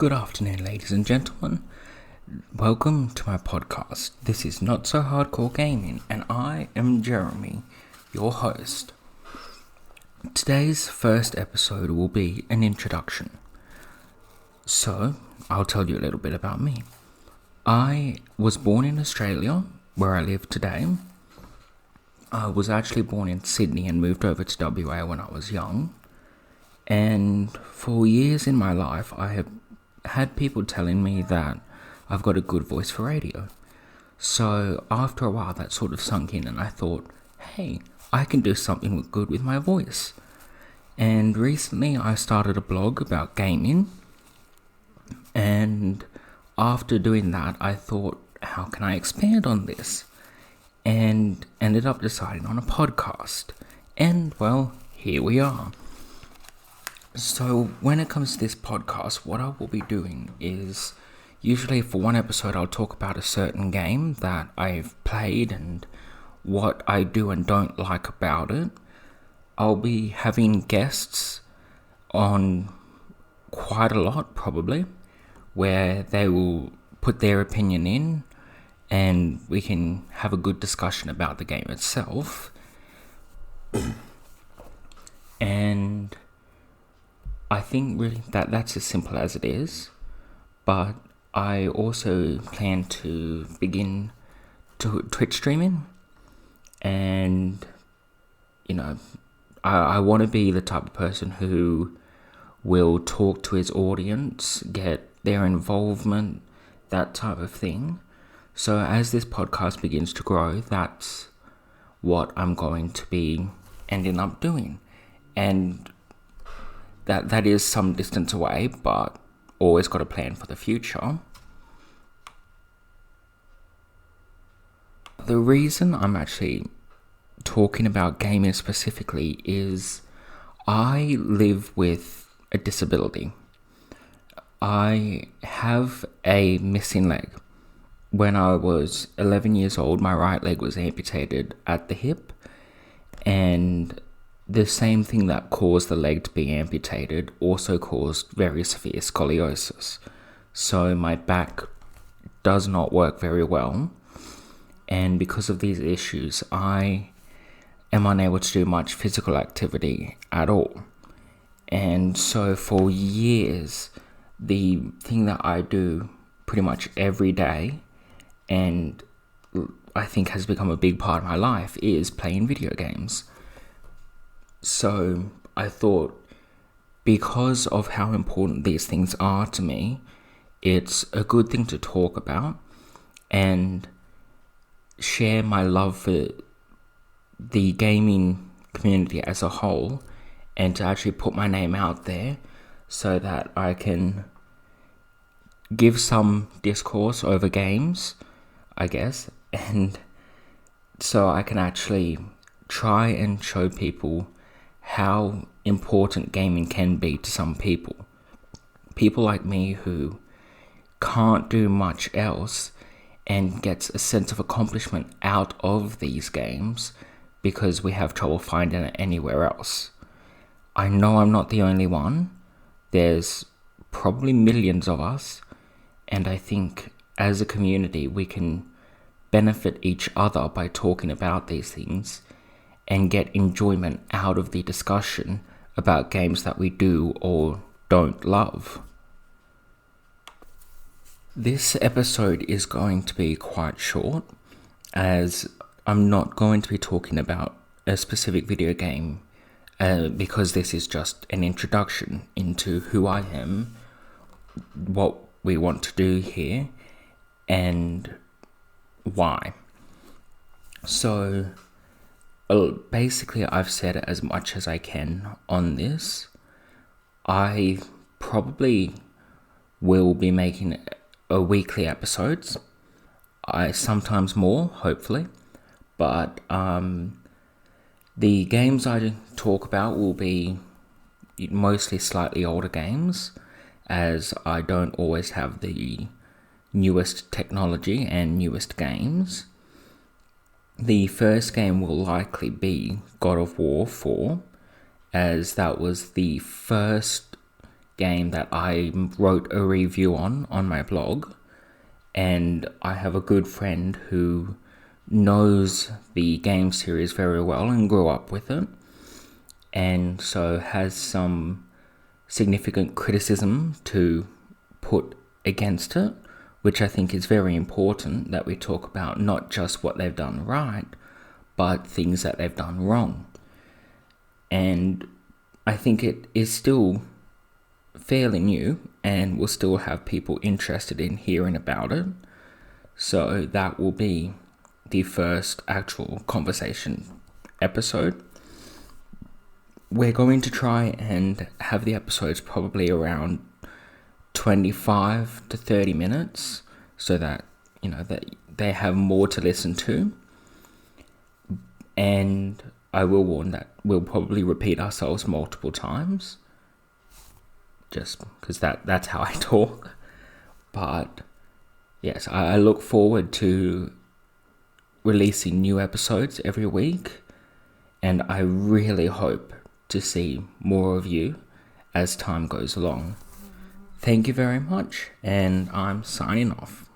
Good afternoon, ladies and gentlemen. Welcome to my podcast. This is Not So Hardcore Gaming, and I am Jeremy, your host. Today's first episode will be an introduction. So, I'll tell you a little bit about me. I was born in Australia, where I live today. I was actually born in Sydney and moved over to WA when I was young. And for years in my life, I have had people telling me that I've got a good voice for radio. So after a while that sort of sunk in and I thought, hey, I can do something good with my voice. And recently I started a blog about gaming, and after doing that I thought, how can I expand on this? And ended up deciding on a podcast. And well, here we are. So when it comes to this podcast, what I will be doing is, usually for one episode I'll talk about a certain game that I've played and what I do and don't like about it. I'll be having guests on quite a lot, probably, where they will put their opinion in and we can have a good discussion about the game itself. And I think really that's as simple as it is, but I also plan to begin Twitch streaming, and I want to be the type of person who will talk to his audience, get their involvement, that type of thing. So as this podcast begins to grow, that's what I'm going to be ending up doing, and that is some distance away, but always got a plan for the future. The reason I'm actually talking about gaming specifically is I live with a disability. I have a missing leg. When I was 11 years old, my right leg was amputated at the hip, and the same thing that caused the leg to be amputated also caused very severe scoliosis. So my back does not work very well, and because of these issues, I am unable to do much physical activity at all. And so for years, the thing that I do pretty much every day, and I think has become a big part of my life, is playing video games. So I thought, because of how important these things are to me, it's a good thing to talk about and share my love for the gaming community as a whole, and to actually put my name out there so that I can give some discourse over games, I guess, and so I can actually try and show people how important gaming can be to some people. People like me who can't do much else and gets a sense of accomplishment out of these games because we have trouble finding it anywhere else. I know I'm not the only one. There's probably millions of us, and I think as a community we can benefit each other by talking about these things and get enjoyment out of the discussion about games that we do or don't love. This episode is going to be quite short, as I'm not going to be talking about a specific video game, because this is just an introduction into who I am, what we want to do here, and why. So basically, I've said as much as I can on this. I probably will be making a weekly episodes. Sometimes more, hopefully. But the games I talk about will be mostly slightly older games, as I don't always have the newest technology and newest games. The first game will likely be God of War 4, as that was the first game that I wrote a review on my blog, and I have a good friend who knows the game series very well and grew up with it, and so has some significant criticism to put against it, which I think is very important that we talk about not just what they've done right, but things that they've done wrong. And I think it is still fairly new and will still have people interested in hearing about it. So that will be the first actual conversation episode. We're going to try and have the episodes probably around 25 to 30 minutes so that, that they have more to listen to. And I will warn that we'll probably repeat ourselves multiple times, just because that's how I talk. But yes, I look forward to releasing new episodes every week, and I really hope to see more of you as time goes along. Thank you very much, and I'm signing off.